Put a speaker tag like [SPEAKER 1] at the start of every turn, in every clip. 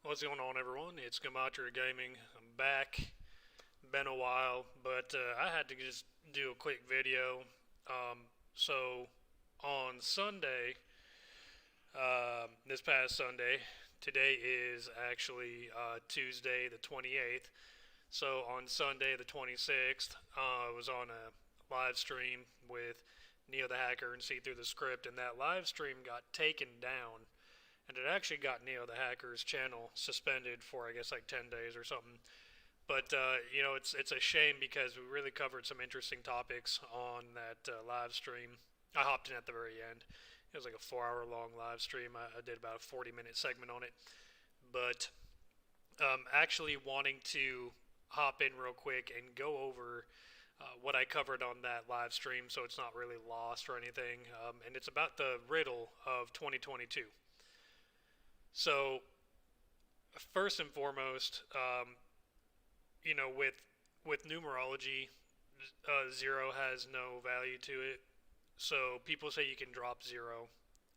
[SPEAKER 1] What's going on, everyone? It's Gematria Gaming. I'm back. Been a while, but I had to just do a quick video. So on Sunday, this past Sunday, today is actually Tuesday the 28th. So on Sunday the 26th, I was on a live stream with Neo the Hacker and See Through the Script, and that live stream got taken down and it actually got Neo the Hacker's channel suspended for I guess like 10 days or something. But it's a shame because we really covered some interesting topics on that live stream. I hopped in at the very end. It was like a 4 hour long live stream. I did about a 40-minute segment on it. But actually wanting to hop in real quick and go over what I covered on that live stream so it's not really lost or anything. And it's about the riddle of 2022. So, first and foremost, with numerology, zero has no value to it. So people say you can drop zero,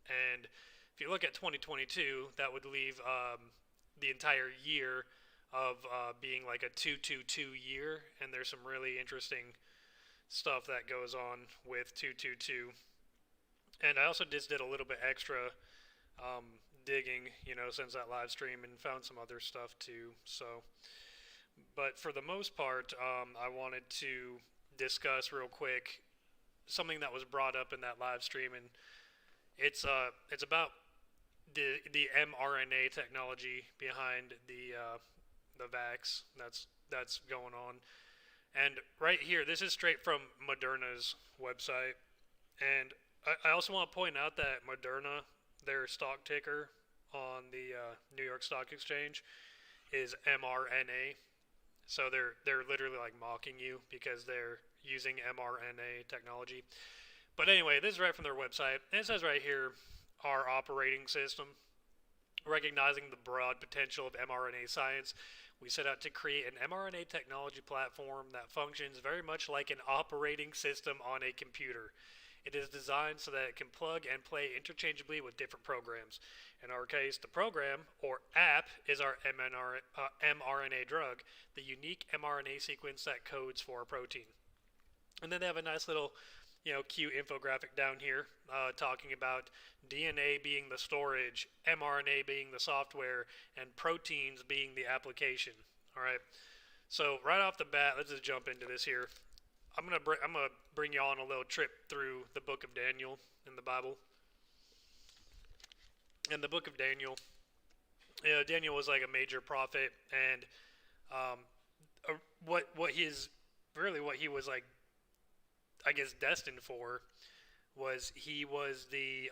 [SPEAKER 1] and if you look at 2022, that would leave the entire year of being like a 222 year, and there's some really interesting stuff that goes on with 222. And I also just did a little bit extra um, digging, since that live stream and found some other stuff too. So, but for the most part, I wanted to discuss real quick something that was brought up in that live stream, and it's about the mRNA technology behind the vax that's going on. And right here, this is straight from Moderna's website, and I also want to point out that Moderna, their stock ticker on the New York Stock Exchange is mRNA. So they're literally like mocking you because they're using mRNA technology. But anyway, this is right from their website. And it says right here, our operating system, recognizing the broad potential of mRNA science, we set out to create an mRNA technology platform that functions very much like an operating system on a computer. It is designed so that it can plug and play interchangeably with different programs. In our case, the program, or app, is our mRNA drug, the unique mRNA sequence that codes for a protein. And then they have a nice little, cute infographic down here talking about DNA being the storage, mRNA being the software, and proteins being the application. All right. So right off the bat, let's just jump into this here. I'm gonna bring you on a little trip through the book of Daniel in the Bible. In the book of Daniel, Daniel was like a major prophet, and um, what he was like, I guess, destined for was he was the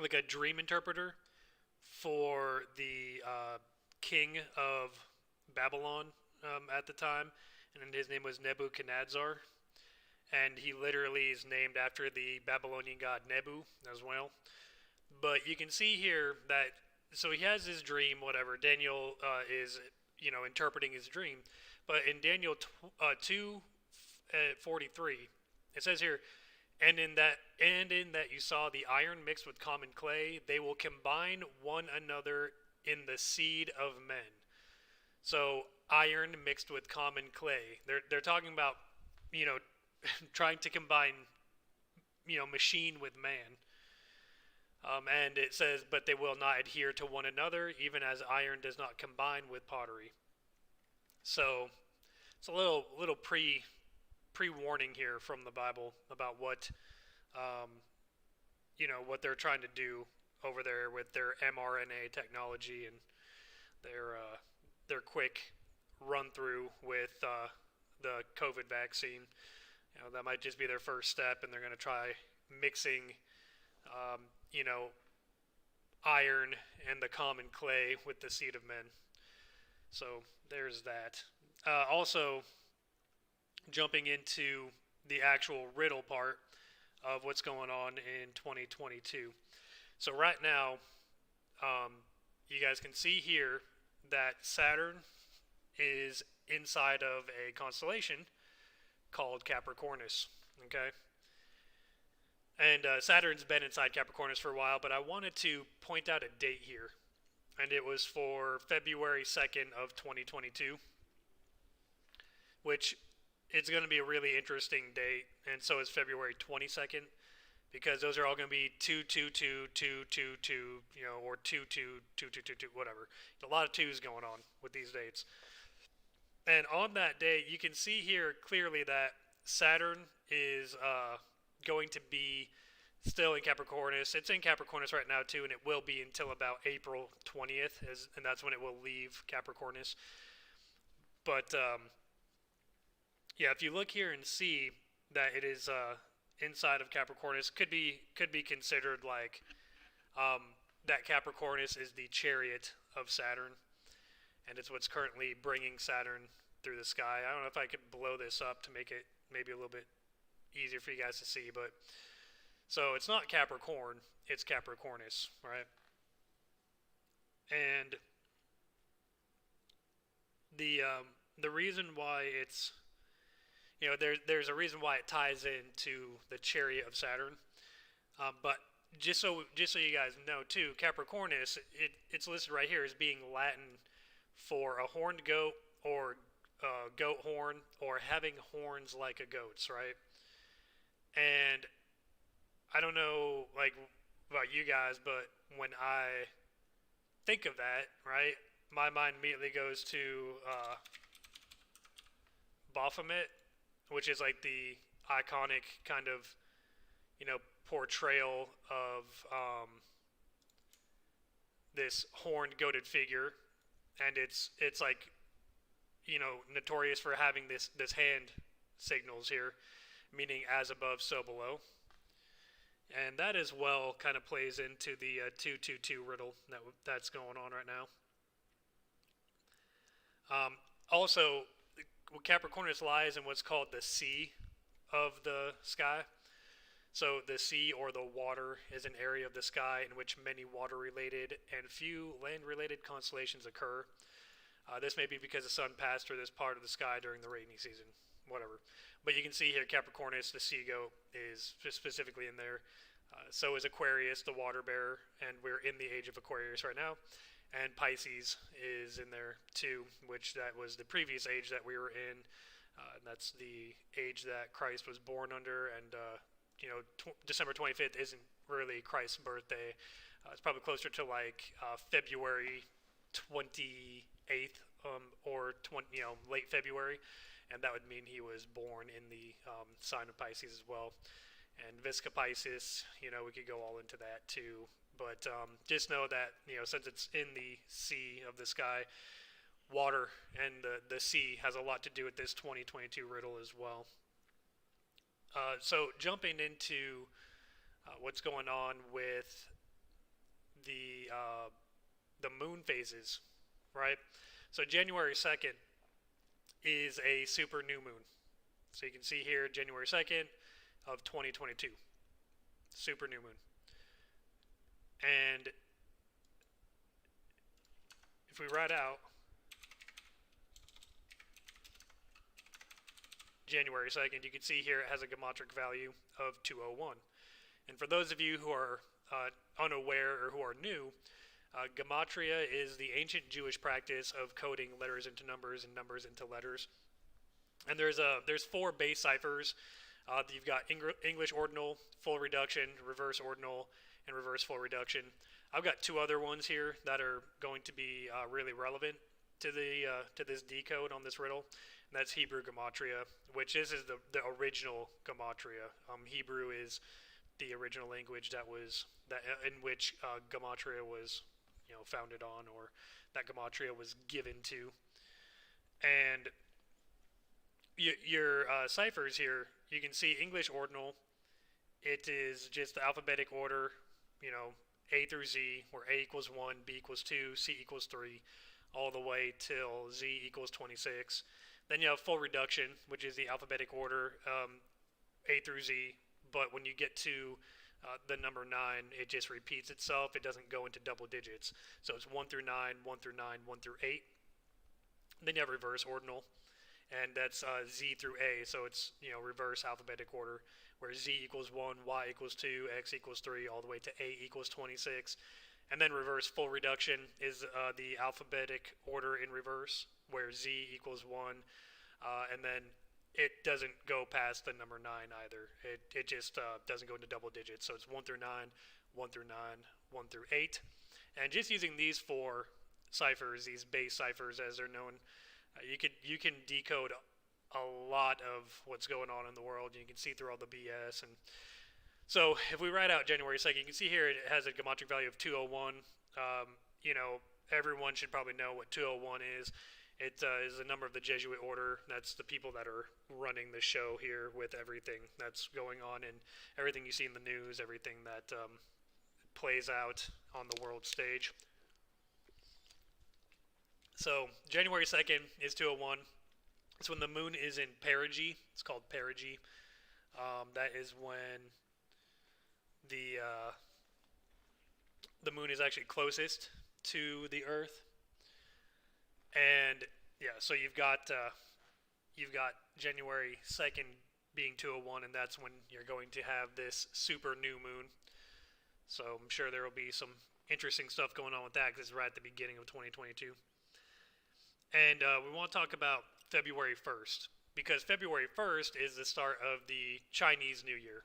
[SPEAKER 1] like a dream interpreter for the king of Babylon at the time, and his name was Nebuchadnezzar, and he literally is named after the Babylonian god Nebu as well. But you can see here that so he has his dream, whatever. Daniel is interpreting his dream, but in Daniel 2:43, it says here, and in that you saw the iron mixed with common clay, they will combine one another in the seed of men. So iron mixed with common clay. They're talking about you know trying to combine machine with man. And it says, but they will not adhere to one another, even as iron does not combine with pottery. So it's a little pre warning here from the Bible about what what they're trying to do over there with their mRNA technology and their quick run through with the COVID vaccine. That might just be their first step, and they're going to try mixing um, you know, iron and the common clay with the seed of men. So there's that. Also, jumping into the actual riddle part of what's going on in 2022. So right now, um, you guys can see here that Saturn is inside of a constellation called Capricornus. Okay, and Saturn's been inside Capricornus for a while, but I wanted to point out a date here. and it was for February 2nd of 2022, which it's going to be a really interesting date, and so is February 22nd, because those are all going to be 2222222, or 2222222, whatever. A lot of twos going on with these dates. And on that day, you can see here clearly that Saturn is going to be still in Capricornus. It's in Capricornus right now too, and it will be until about April 20th, and that's when it will leave Capricornus. But yeah, if you look here and see that it is inside of Capricornus, could be considered like that Capricornus is the chariot of Saturn, and it's what's currently bringing Saturn through the sky. I don't know if I could blow this up to make it maybe a little bit easier for you guys to see, but so it's not Capricorn, it's Capricornus, right? And the reason why it's there's a reason why it ties into the chariot of Saturn, but just so you guys know too, Capricornus it's listed right here as being Latin for a horned goat or goat horn or having horns like a goat's, right? And I don't know like about you guys, but when I think of that, right, my mind immediately goes to Baphomet, which is like the iconic kind of portrayal of this horned goated figure, and it's like notorious for having this hand signals here, meaning as above so below, and that as well kind of plays into the 222 riddle that's going on right now. Also, Capricornus lies in what's called the sea of the sky. So the sea or the water is an area of the sky in which many water-related and few land-related constellations occur. This may be because the sun passed through this part of the sky during the rainy season, whatever. But you can see here Capricornus, the sea goat, is specifically in there. So is Aquarius, the water bearer, and we're in the age of Aquarius right now. And Pisces is in there too, which that was the previous age that we were in. And that's the age that Christ was born under. And, December 25th isn't really Christ's birthday. It's probably closer to like February 28th or late February. And that would mean he was born in the sign of Pisces as well. And Visca Pisces, we could go all into that too. But just know that, since it's in the sea of the sky, water and the sea has a lot to do with this 2022 riddle as well. So jumping into what's going on with the moon phases, right? So January 2nd is a super new moon. So you can see here January 2nd of 2022, super new moon. And if we write out January 2nd, you can see here it has a gematria value of 201. And for those of you who are unaware or who are new, gematria is the ancient Jewish practice of coding letters into numbers and numbers into letters. And there's 4 base ciphers. You've got English ordinal, full reduction, reverse ordinal, and reverse full reduction. I've got 2 other ones here that are going to be really relevant to this decode on this riddle. And that's Hebrew gematria, which this is the original gematria. Hebrew is the original language in which gematria was founded on, or that gematria was given to. And your ciphers here, you can see English ordinal. It is just the alphabetic order, A through Z, where A equals 1, B equals 2, C equals 3, all the way till Z equals 26. Then you have full reduction, which is the alphabetic order, A through Z, but when you get to the number 9, it just repeats itself. It doesn't go into double digits. So it's 1 through 9, 1 through 9, 1 through 8. Then you have reverse ordinal, and that's Z through A, so it's reverse alphabetic order, where Z equals 1, Y equals 2, X equals 3, all the way to A equals 26. And then reverse full reduction is the alphabetic order in reverse, where Z equals 1, and then it doesn't go past the number 9 either. It just doesn't go into double digits. So it's 1 through 9, 1 through 9, 1 through 8. And just using these 4 ciphers, these base ciphers as they're known, you can decode a lot of what's going on in the world. You can see through all the BS. And so if we write out January 2nd, you can see here it has a geometric value of 201. Everyone should probably know what 201 is. It is the number of the Jesuit order. That's the people that are running the show here with everything that's going on and everything you see in the news, everything that plays out on the world stage. So January 2nd is 201. It's when the moon is in perigee. It's called perigee. That is when the moon is actually closest to the Earth. And yeah, so you've got January 2nd being 201, and that's when you're going to have this super new moon. So I'm sure there will be some interesting stuff going on with that because it's right at the beginning of 2022. And we want to talk about February 1st, because February 1st is the start of the Chinese New Year,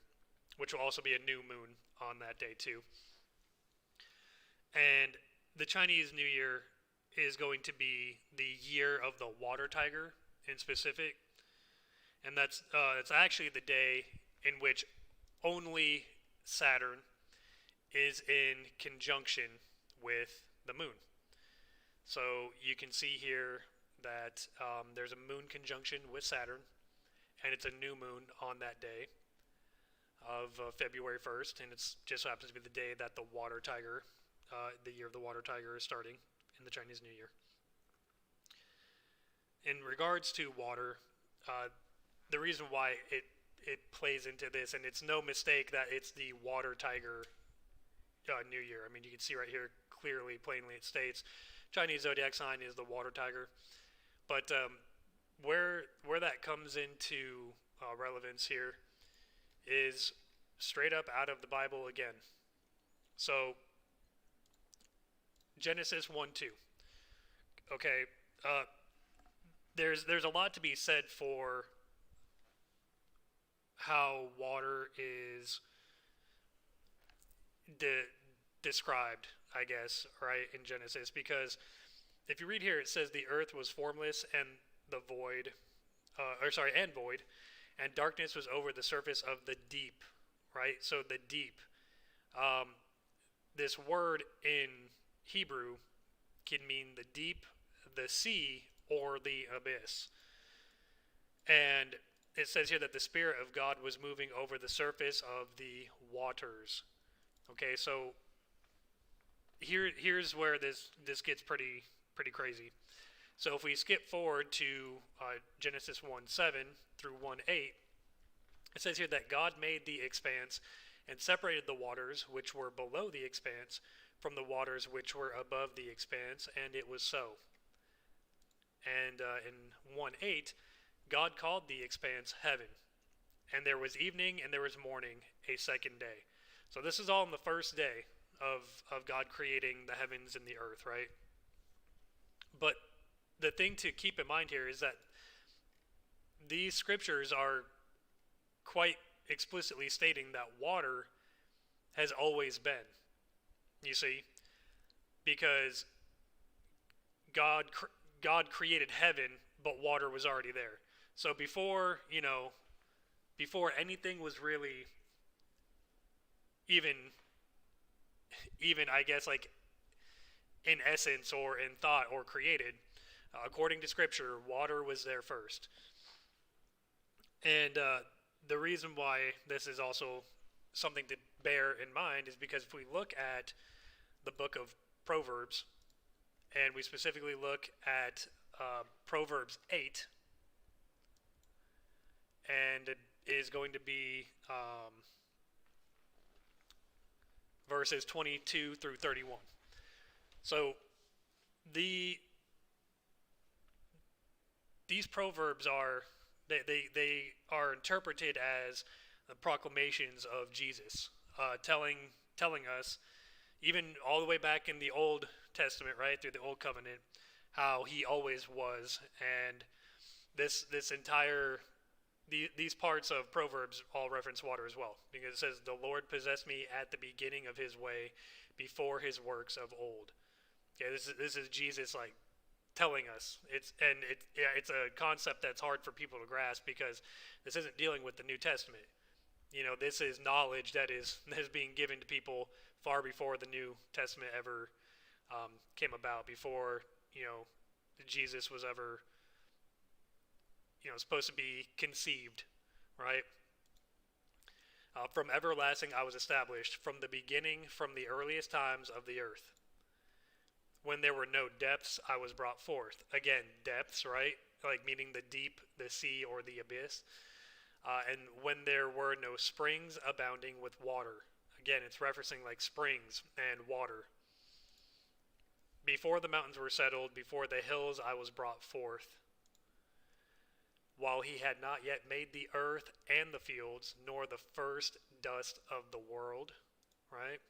[SPEAKER 1] which will also be a new moon on that day too. And the Chinese New Year is going to be the year of the water tiger in specific, and that's it's actually the day in which only Saturn is in conjunction with the moon. So you can see here that there's a moon conjunction with Saturn, and it's a new moon on that day of February 1st, and it just happens to be the day that the water tiger, the year of the water tiger, is starting in the Chinese New Year. In regards to water, the reason why it plays into this, and it's no mistake that it's the water tiger New Year. I mean, you can see right here clearly, plainly, it states Chinese zodiac sign is the water tiger. But where that comes into relevance here is straight up out of the Bible again. So Genesis 1:2. Okay, there's a lot to be said for how water is described, I guess, right, in Genesis, because if you read here, it says the earth was formless and the void, and void, and darkness was over the surface of the deep, right? So the deep. This word in Hebrew can mean the deep, the sea, or the abyss. And it says here that the Spirit of God was moving over the surface of the waters. Okay, so here's where this gets pretty crazy. So if we skip forward to Genesis 1:7 through 1:8, it says here that God made the expanse and separated the waters which were below the expanse from the waters which were above the expanse, and it was so. And in 1:8, God called the expanse heaven, and there was evening and there was morning, a second day. So this is all on the first day of God creating the heavens and the earth, right? But the thing to keep in mind here is that these scriptures are quite explicitly stating that water has always been, you see, because God created heaven, but water was already there. So before anything was really even I guess, like, in essence or in thought or created, according to scripture, water was there first. And the reason why this is also something to bear in mind is because if we look at the book of Proverbs, and we specifically look at Proverbs 8, and it is going to be verses 22 through 31. So these proverbs are they are interpreted as the proclamations of Jesus, telling us, even all the way back in the Old Testament, right, through the Old Covenant, how he always was. And this entire these parts of Proverbs all reference water as well, because it says, "The Lord possessed me at the beginning of His way, before His works of old." Okay, this is Jesus like telling us. It's a concept that's hard for people to grasp, because this isn't dealing with the New Testament. This is knowledge that is being given to people far before the New Testament ever came about, before Jesus was ever supposed to be conceived, right? From everlasting I was established, from the beginning, from the earliest times of the earth. When there were no depths, I was brought forth. Again, depths, right? Like meaning the deep, the sea, or the abyss. And when there were no springs abounding with water. Again, it's referencing like springs and water. Before the mountains were settled, before the hills I was brought forth. While he had not yet made the earth and the fields, nor the first dust of the world, right?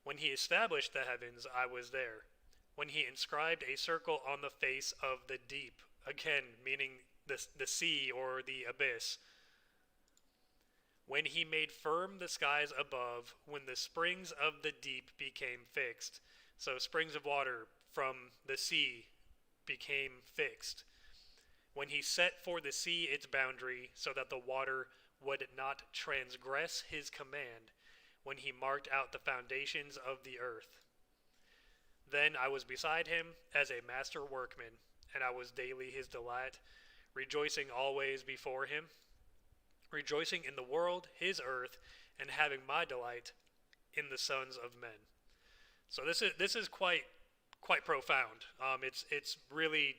[SPEAKER 1] When he established the heavens, I was there. When he inscribed a circle on the face of the deep, again, meaning the sea or the abyss. When he made firm the skies above, when the springs of the deep became fixed. So springs of water from the sea became fixed. When he set for the sea its boundary, so that the water would not transgress his command, when he marked out the foundations of the earth. Then I was beside him as a master workman, and I was daily his delight, rejoicing always before him, rejoicing in the world, his earth, and having my delight in the sons of men. So this is quite profound. It's really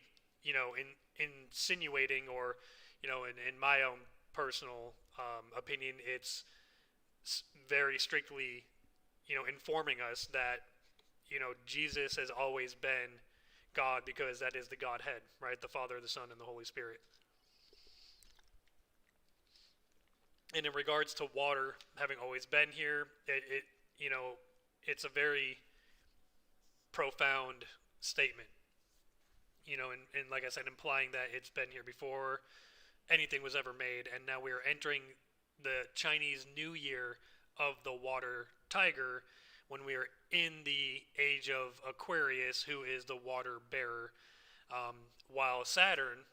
[SPEAKER 1] insinuating, or in my own personal opinion, it's very strictly informing us that Jesus has always been God, because that is the Godhead, right? The Father, the Son, and the Holy Spirit. And in regards to water having always been here, it's a very profound statement. And like I said, implying that it's been here before anything was ever made, and now we're entering the Chinese New Year of the water tiger, when we are in the age of Aquarius, who is the water bearer, while Saturn,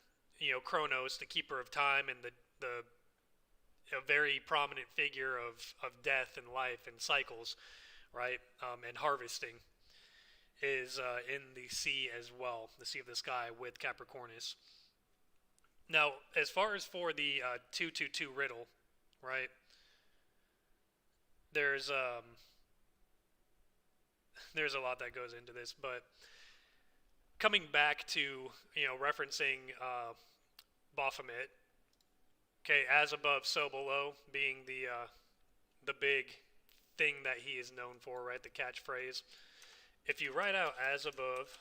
[SPEAKER 1] Kronos, the keeper of time, and a very prominent figure of death and life and cycles, right, and harvesting, is in the sea as well, the sea of the sky with Capricornus. Now, as far as for the 222 riddle, right, there's a lot that goes into this, but coming back to referencing Baphomet, okay, as above, so below, being the big thing that he is known for, right, the catchphrase. If you write out as above,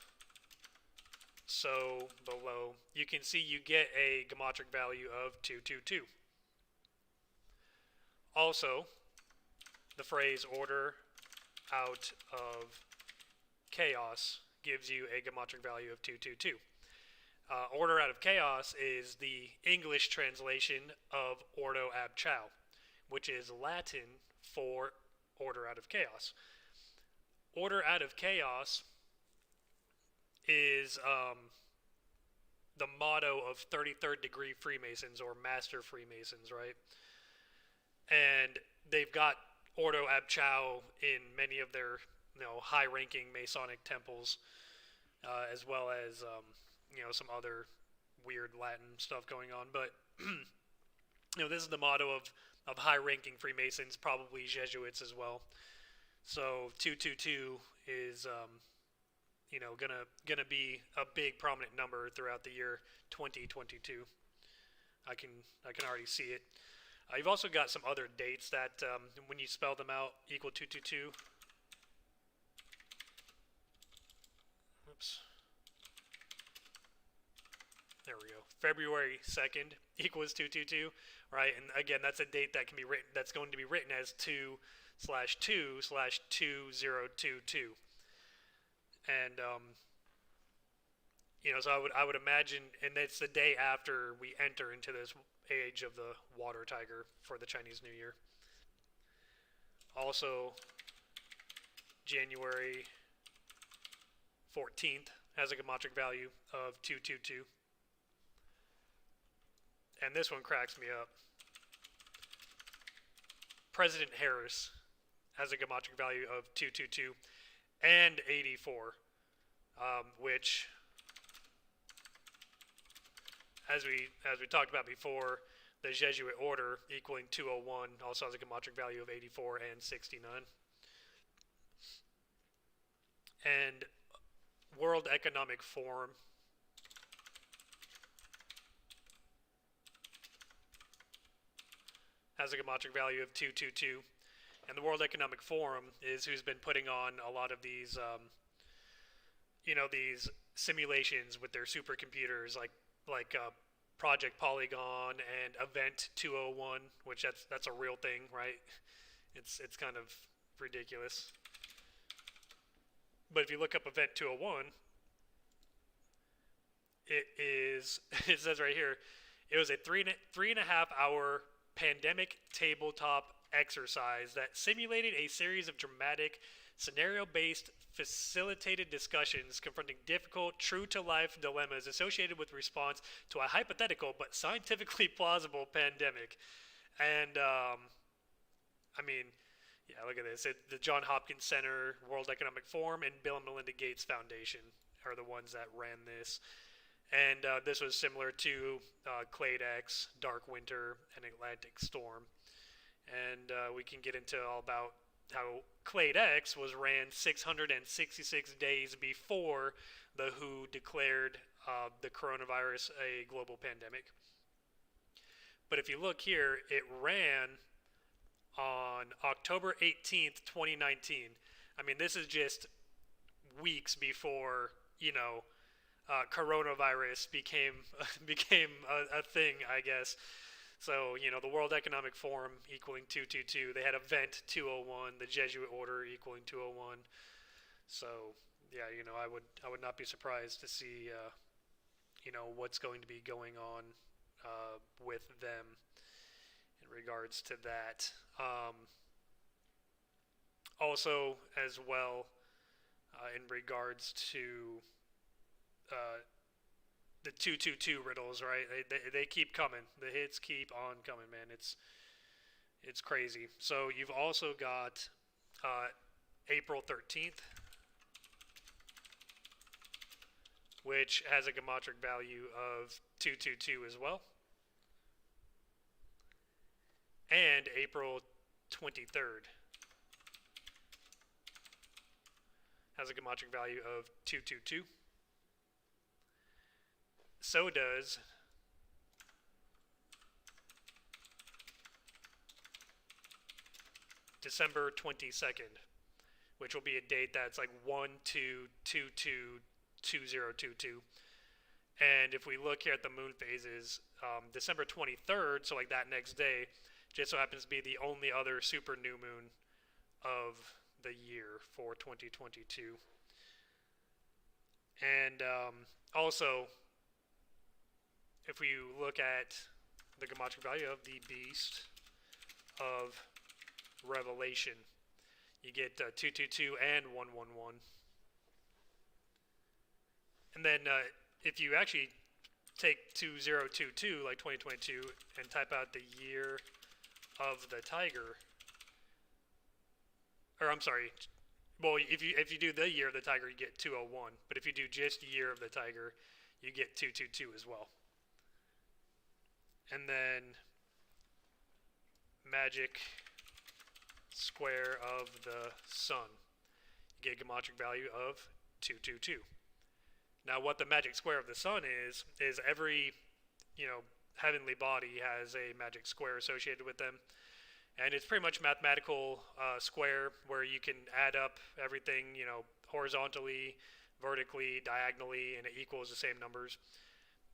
[SPEAKER 1] so below, you can see you get a gematria value of 222. Also, the phrase order out of chaos gives you a gematria value of 222. Order out of chaos is the English translation of ordo ab chao, which is Latin for order out of chaos. Order out of chaos is the motto of 33rd degree Freemasons, or Master Freemasons, right? And they've got ordo ab chao in many of their high-ranking Masonic temples, as well as some other weird Latin stuff going on. But this is the motto of high-ranking Freemasons, probably Jesuits as well. So 222 is gonna be a big prominent number throughout the year 2022. I can already see it. You've also got some other dates that when you spell them out equal 222. Oops. There we go. February 2nd equals 222, right? And again, that's a date that can be written. That's going to be written as 2/2/2022. And so I would imagine, and it's the day after we enter into this age of the water tiger for the Chinese New Year. Also, January 14th has a gematria value of 222. And this one cracks me up. President Harris has a gematria value of 222 and 84, which, as we talked about before, the Jesuit order equaling 201 also has a gematria value of 84 and 69. And World Economic Forum has a gematria value of 222. And the World Economic Forum is who's been putting on a lot of these, these simulations with their supercomputers, like Project Polygon and Event 201, which that's a real thing, right? It's kind of ridiculous. But if you look up Event 201, it says right here, it was a three and a half hour pandemic tabletop exercise that simulated a series of dramatic, scenario-based, facilitated discussions confronting difficult, true-to-life dilemmas associated with response to a hypothetical but scientifically plausible pandemic. And, yeah, look at this. The Johns Hopkins Center, World Economic Forum, and Bill and Melinda Gates Foundation are the ones that ran this. And this was similar to Clade X, Dark Winter, and Atlantic Storm. And we can get into all about how Clade X was ran 666 days before the WHO declared the coronavirus a global pandemic. But if you look here, it ran on October 18th, 2019. I mean, this is just weeks before, coronavirus became a thing, I guess. So, the World Economic Forum equaling 222. They had Event 201, the Jesuit order equaling 201. So, yeah, I would not be surprised to see, what's going to be going on with them in regards to that. Also, as well, in regards to the 222 riddles, right? They keep coming. The hits keep on coming, man. It's crazy. So you've also got April 13th, which has a gematria value of 222 as well. And April 23rd has a gematria value of 222. So does December 22nd, which will be a date that's like 1/2/22/2022. And if we look here at the moon phases, December 23rd, so like that next day, just so happens to be the only other super new moon of the year for 2022. And also, if we look at the gematria value of the Beast of Revelation, you get 222 and 111. And then if you actually take 2022, like 2022, and type out the year of the tiger, or I'm sorry, well, if you do the year of the tiger, you get 201. But if you do just year of the tiger, you get 222 as well. And then magic square of the sun. You get a gematria value of 222. Now what the magic square of the sun is every, heavenly body has a magic square associated with them. And it's pretty much mathematical square where you can add up everything, horizontally, vertically, diagonally, and it equals the same numbers.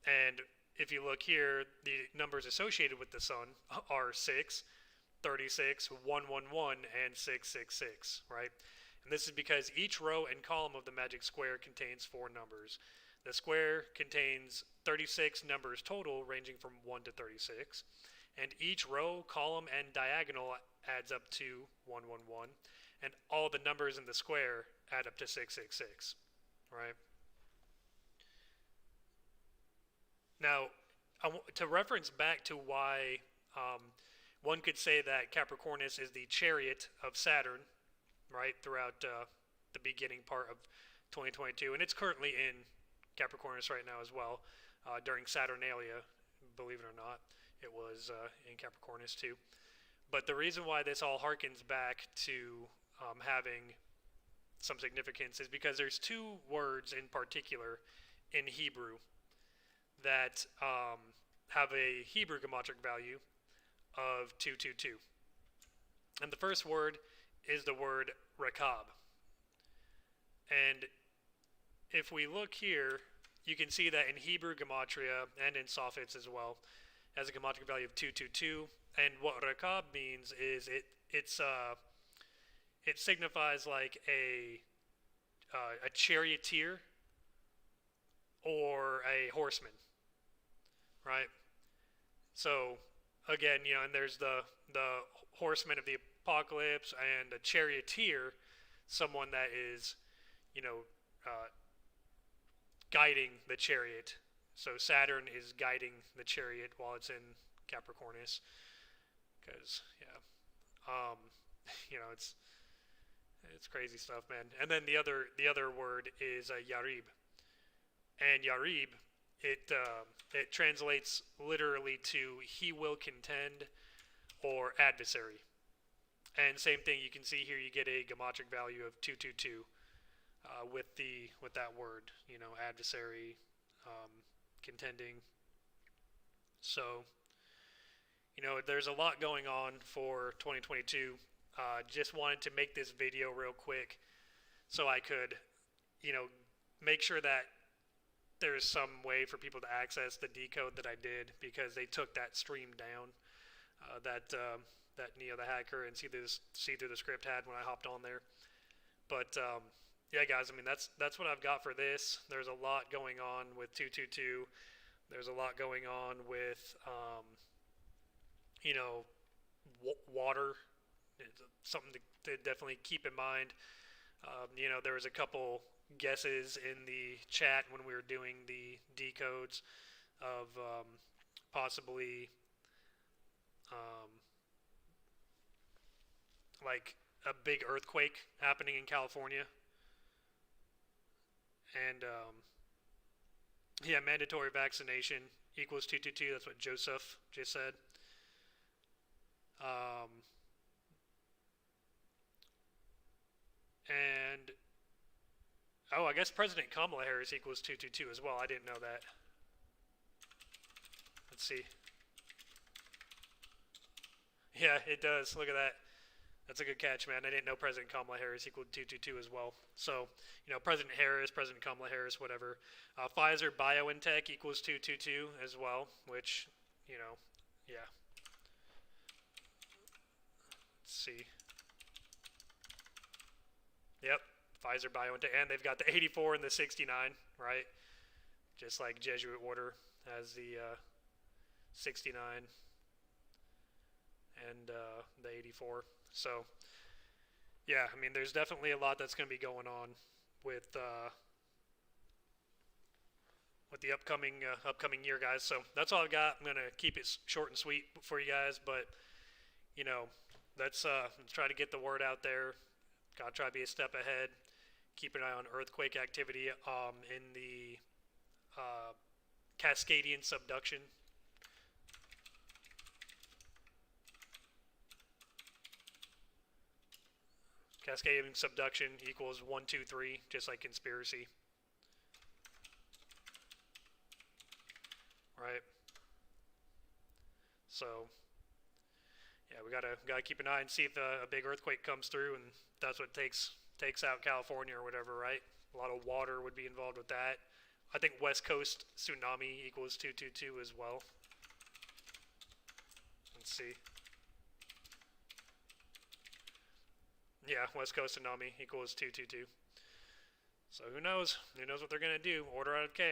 [SPEAKER 1] And if you look here, the numbers associated with the sun are 6, 36, 111, and 666, right? And this is because each row and column of the magic square contains 4 numbers. The square contains 36 numbers total, ranging from 1 to 36, and each row, column, and diagonal adds up to 111, and all the numbers in the square add up to 666, right? Now, to reference back to why one could say that Capricornus is the chariot of Saturn, right, throughout the beginning part of 2022, and it's currently in Capricornus right now as well. During Saturnalia, believe it or not, it was in Capricornus too. But the reason why this all harkens back to having some significance is because there's 2 words in particular in Hebrew that have a Hebrew gematria value of 222. And the first word is the word rakab. And if we look here, you can see that in Hebrew gematria and in Sophits as well, has a gematria value of 222. And what rakab means is it signifies like a charioteer or a horseman, right? So again, and there's the horseman of the apocalypse and a charioteer, someone that is, guiding the chariot. So Saturn is guiding the chariot while it's in Capricornus, because it's crazy stuff, man. And then the other word is yarib, and yarib it translates literally to he will contend or adversary. And same thing, you can see here you get a gematria value of 222 with that word, adversary, contending. So, there's a lot going on for 2022. Just wanted to make this video real quick so I could, make sure that there's some way for people to access the decode that I did, because they took that stream down that Neo the hacker and see through the script had when I hopped on there. But yeah, guys, I mean that's what I've got for this. There's a lot going on with 222. There's a lot going on with water. It's something to definitely keep in mind. There was a couple guesses in the chat when we were doing the decodes of possibly like a big earthquake happening in California. And yeah, mandatory vaccination equals 222. That's what Joseph just said. And I guess President Kamala Harris equals 222 as well. I didn't know that. Let's see. Yeah, it does. Look at that. That's a good catch, man. I didn't know President Kamala Harris equaled 222 as well. So, President Harris, President Kamala Harris, whatever. Pfizer BioNTech equals 222 as well, which, yeah. Let's see. Yep, Pfizer BioNTech, and they've got the 84 and the 69, right? Just like Jesuit Order has the 69 and the 84. So, yeah, I mean, there's definitely a lot that's going to be going on with the upcoming year, guys. So that's all I've got. I'm going to keep it short and sweet for you guys, but let's try to get the word out there. Gotta try to be a step ahead. Keep an eye on earthquake activity in the Cascadian subduction. Cascadian subduction equals 1, 2, 3, just like conspiracy. Right? So, yeah, we gotta keep an eye and see if a big earthquake comes through, and that's what takes out California or whatever, right? A lot of water would be involved with that. I think West Coast Tsunami equals 222 as well. Let's see. Yeah, West Coast Tsunami equals 222. So who knows? Who knows what they're going to do? Order out of chaos.